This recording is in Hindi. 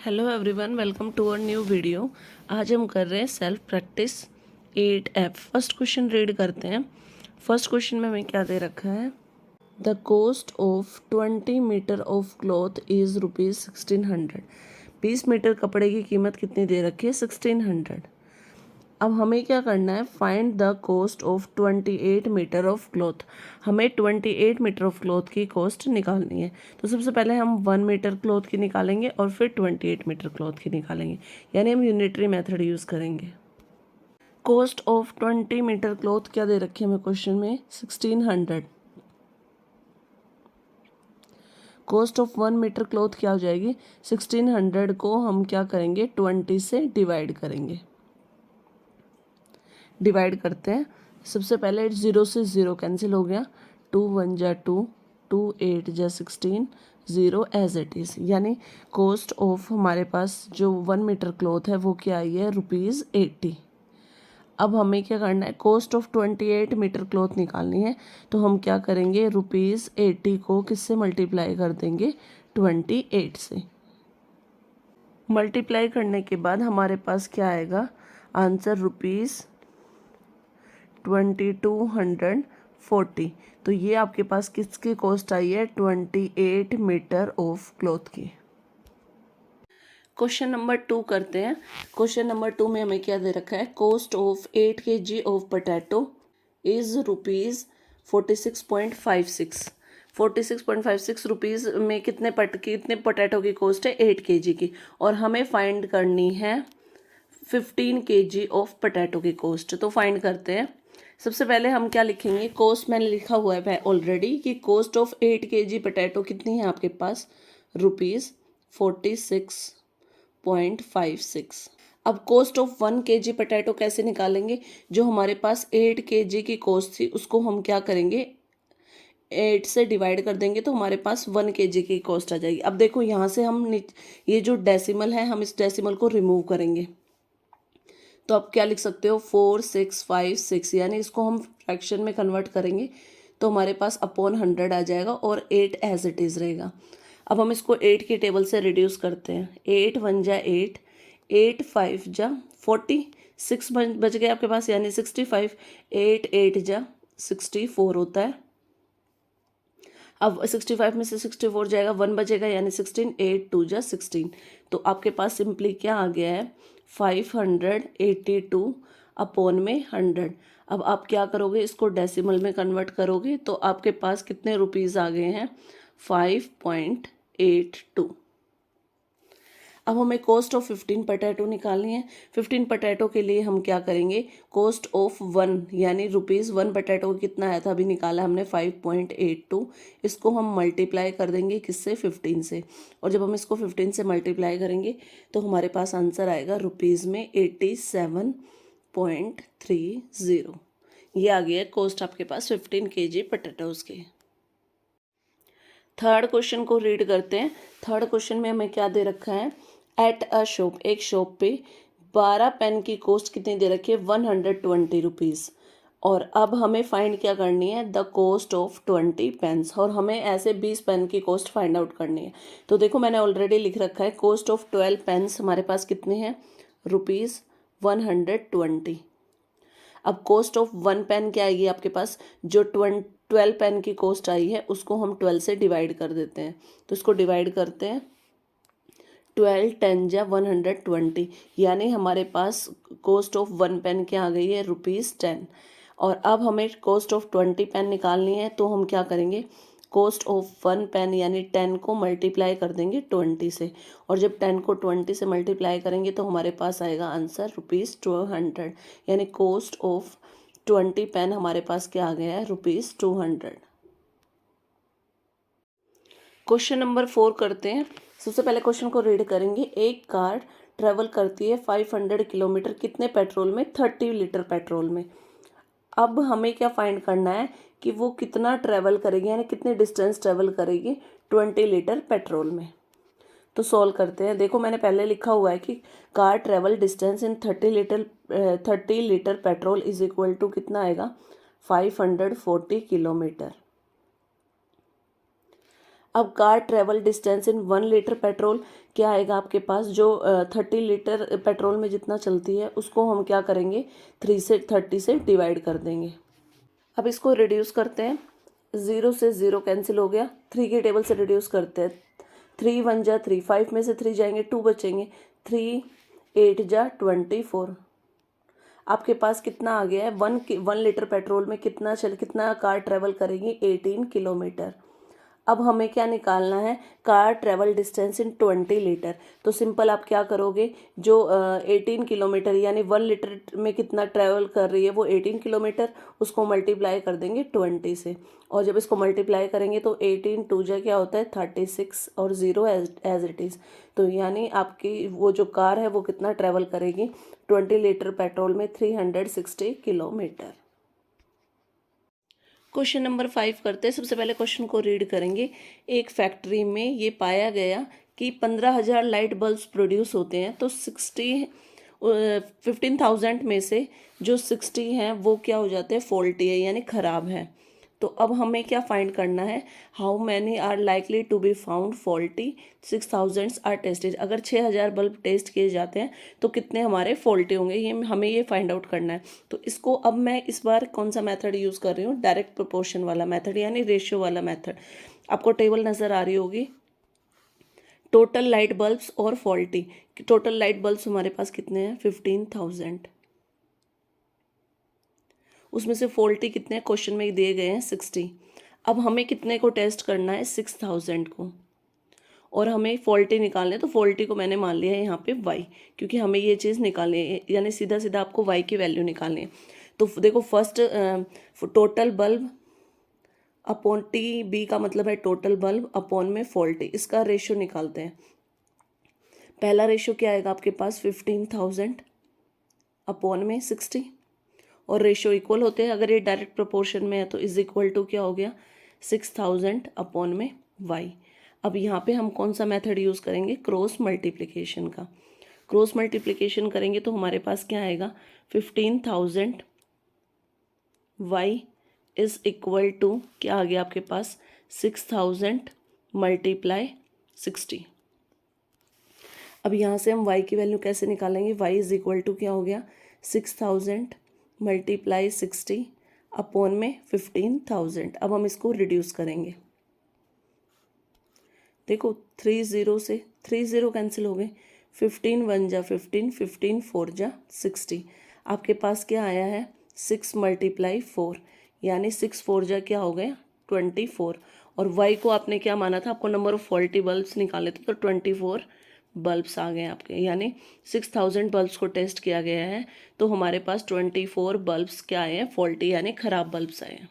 Hello everyone, welcome to our new video. आज हम कर रहे हैं self practice 8F। First question read करते हैं। फर्स्ट क्वेश्चन में हमें क्या दे रखा है। The cost of 20 metre of cloth is ₹1600। 20 metre कपड़े की कीमत कितनी दे रखी है? 1600। अब हमें क्या करना है, find the cost of 28 metre of cloth. हमें 28 मीटर ऑफ क्लॉथ की कॉस्ट निकालनी है। तो सबसे पहले हम 1 मीटर क्लॉथ की निकालेंगे और फिर 28 मीटर क्लॉथ की निकालेंगे, यानी हम यूनिटरी मेथड यूज़ करेंगे। कॉस्ट ऑफ 20 मीटर क्लॉथ क्या दे रखी है हमें क्वेश्चन में? 1600। कॉस्ट ऑफ 1 मीटर क्लॉथ क्या हो जाएगी? 1600 को हम क्या करेंगे, 20 से डिवाइड करेंगे। डिवाइड करते हैं। सबसे पहले 0 से 0 कैंसिल हो गया। 2 1 जा 2, 2 8 जा 16, 0 एज इट इज़। यानी कॉस्ट ऑफ हमारे पास जो 1 मीटर क्लॉथ है वो क्या आई है? ₹80। अब हमें क्या करना है, कॉस्ट ऑफ 28 मीटर क्लॉथ निकालनी है। तो हम क्या करेंगे, ₹80 को किससे मल्टीप्लाई कर देंगे? 28 से। मल्टीप्लाई करने के बाद हमारे पास क्या आएगा आंसर? ₹2240। तो ये आपके पास किसकी कॉस्ट आई है? 28 मीटर ऑफ क्लॉथ की। क्वेश्चन नंबर 2 करते हैं। क्वेश्चन नंबर 2 में हमें क्या दे रखा है? Cost of 8 kg of potato is ₹46.56। 46.56 rupees में कितने पोटैटो की कॉस्ट है? 8 kg की। और हमें फाइंड करनी है 15 kg ऑफ पोटैटो की कॉस्ट। तो फाइंड करते हैं। सबसे पहले हम क्या लिखेंगे, कॉस्ट मैंने लिखा हुआ है ऑलरेडी कि कॉस्ट ऑफ 8 kg पोटैटो कितनी है आपके पास? ₹46.56। अब कॉस्ट ऑफ 1 kg पोटैटो कैसे निकालेंगे? जो हमारे पास 8 kg की कॉस्ट थी उसको हम क्या करेंगे, 8 से डिवाइड कर देंगे तो हमारे पास 1 kg की कॉस्ट आ जाएगी। अब देखो यहाँ से हम ये जो डेसिमल है हम इस डेसिमल को रिमूव करेंगे। तो आप क्या लिख सकते हो? 4656, यानी इसको हम फ्रैक्शन में कन्वर्ट करेंगे तो हमारे पास अपॉन 100 आ जाएगा और 8 एज इट इज़ रहेगा। अब हम इसको 8 की टेबल से रिड्यूस करते हैं। 8 1 जा 8, 8 5 जा 40, 6 बच गए आपके पास यानी 65, 8 8 जा 64 होता है। अब 65 में से 64 जाएगा, 1 बचेगा यानी 16, 8 2 जा 16। तो आपके पास सिंपली क्या आ गया है? 582 अपॉन में 100। अब आप क्या करोगे, इसको डेसिमल में कन्वर्ट करोगे तो आपके पास कितने रुपीज़ आ गए हैं? 5.82। अब हमें कॉस्ट ऑफ 15 पोटैटो निकालनी है। 15 पोटैटो के लिए हम क्या करेंगे, कॉस्ट ऑफ 1 यानी ₹1 पोटैटो कितना आया था, अभी निकाला हमने 5.82। इसको हम मल्टीप्लाई कर देंगे किससे? 15 से। और जब हम इसको 15 से मल्टीप्लाई करेंगे तो हमारे पास आंसर आएगा रुपीज़ में 87.30। ये आ गया कॉस्ट आपके पास 15 kg पोटैटोज़ के। थर्ड क्वेश्चन को रीड करते हैं। थर्ड क्वेश्चन में हमें क्या दे रखा है? एट अ शॉप, एक शॉप पे 12 पेन की कॉस्ट कितनी दे रखी है? 120 रुपीज़। और अब हमें फाइंड क्या करनी है? The cost of 20 pens. और हमें ऐसे 20 पेन की कॉस्ट फाइंड आउट करनी है। तो देखो मैंने ऑलरेडी लिख रखा है, कॉस्ट ऑफ 12 पेन्स हमारे पास कितने हैं? ₹120। अब कॉस्ट ऑफ 1 पेन क्या आएगी आपके पास? जो 12 पेन की कॉस्ट आई है उसको हम 12 से डिवाइड कर देते हैं। तो इसको डिवाइड करते हैं। 12 10 जा 120, यानी हमारे पास कॉस्ट ऑफ 1 पेन क्या आ गई है? ₹10। और अब हमें कॉस्ट ऑफ 20 पेन निकालनी है तो हम क्या करेंगे, कॉस्ट ऑफ 1 पेन यानी 10 को मल्टीप्लाई कर देंगे 20 से। और जब 10 को 20 से मल्टीप्लाई करेंगे तो हमारे पास आएगा आंसर ₹200। यानी कॉस्ट ऑफ 20 पेन हमारे पास क्या आ गया है? ₹200। क्वेश्चन नंबर 4 करते हैं। सबसे पहले क्वेश्चन को रीड करेंगे। एक कार ट्रेवल करती है 500 किलोमीटर कितने पेट्रोल में? 30 लीटर पेट्रोल में। अब हमें क्या फाइंड करना है कि वो कितना ट्रैवल करेगी, यानी कितनी डिस्टेंस ट्रैवल करेगी 20 लीटर पेट्रोल में। तो सॉल्व करते हैं। देखो मैंने पहले लिखा हुआ है कि car travel distance in 30 litre petrol is equal to कितना आएगा? 540 किलोमीटर। अब car travel distance in 1 litre petrol क्या आएगा आपके पास, जो 30 लीटर पेट्रोल में जितना चलती है उसको हम क्या करेंगे 30 से डिवाइड कर देंगे। अब इसको रिड्यूस करते हैं, 0 से 0 कैंसिल हो गया, 3 के टेबल से रिड्यूस करते हैं, 3 1 जा 3, 5 में से 3 जाएंगे 2 बचेंगे, 3 8 जा 24। आपके पास कितना आ गया है, 1 लीटर पेट्रोल में कितना कार ट्रेवल करेगी 18 किलोमीटर। अब हमें क्या निकालना है, कार ट्रेवल डिस्टेंस इन 20 लीटर। तो सिंपल आप क्या करोगे, जो 18 किलोमीटर यानी 1 लीटर में कितना ट्रेवल कर रही है वो 18 किलोमीटर, उसको मल्टीप्लाई कर देंगे 20 से। और जब इसको मल्टीप्लाई करेंगे तो 18 2 जा क्या होता है 36 और 0 एज इट इज़। तो यानी आपकी वो जो कार है वो कितना ट्रेवल करेगी 20 लीटर पेट्रोल में 360 किलोमीटर। क्वेश्चन नंबर 5 करते हैं। सबसे पहले क्वेश्चन को रीड करेंगे। एक फैक्ट्री में ये पाया गया कि 15,000 लाइट बल्ब्स प्रोड्यूस होते हैं, तो 15,000 में से जो 60 हैं वो क्या हो जाते हैं फॉल्टी है यानी ख़राब है। तो अब हमें क्या फाइंड करना है, how many are likely to be found faulty, 6,000 are tested. अगर 6,000 बल्ब टेस्ट किए जाते हैं तो कितने हमारे फॉल्टी होंगे, ये हमें ये फाइंड आउट करना है। तो इसको अब मैं इस बार कौन सा मेथड यूज़ कर रही हूँ, डायरेक्ट प्रोपोर्शन वाला मेथड यानी रेशियो वाला मेथड। आपको टेबल नज़र आ रही होगी, टोटल लाइट बल्ब्स और फॉल्टी। टोटल लाइट बल्ब्स हमारे पास कितने हैं 15,000, उसमें से फॉल्टी कितने क्वेश्चन में दिए गए हैं 60। अब हमें कितने को टेस्ट करना है 6,000 को, और हमें फॉल्टी निकालने, तो फॉल्टी को मैंने मान लिया है यहाँ पे y, क्योंकि हमें ये चीज़ निकालनी है यानी सीधा सीधा आपको y की वैल्यू निकालनी है। तो देखो first total bulb upon T, B का मतलब है टोटल बल्ब अपॉन में फॉल्टी, इसका रेशियो निकालते हैं। पहला रेशियो क्या आएगा आपके पास 15,000 अपॉन में 60, और रेशियो इक्वल होते हैं। अगर ये डायरेक्ट प्रोपोर्शन में है तो इज इक्वल टू क्या हो गया 6,000 अपॉन में y। अब यहाँ पे हम कौन सा मेथड यूज़ करेंगे, क्रॉस मल्टीप्लिकेशन का। क्रॉस मल्टीप्लिकेशन करेंगे तो हमारे पास क्या आएगा 15,000 y इज इक्वल टू क्या आ गया आपके पास 6,000 मल्टीप्लाई 60। अब यहाँ से हम y की वैल्यू कैसे निकालेंगे, y इज इक्वल टू क्या हो गया 6,000 मल्टीप्लाई 60 अपॉन में 15,000। अब हम इसको रिड्यूस करेंगे, देखो 30 से 30 कैंसिल हो गए, 15 1 जा 15, 15 4 जा 60। आपके पास क्या आया है 6 मल्टीप्लाई 4 यानी 6 4 जा क्या हो गया 24। और y को आपने क्या माना था, आपको नंबर ऑफ फॉल्टी बल्ब्स निकाले थे, तो 24 बल्ब्स आ गए आपके, यानी 6,000 बल्ब्स को टेस्ट किया गया है तो हमारे पास 24 बल्ब्स क्या आए हैं फॉल्टी यानी ख़राब बल्ब्स आए हैं।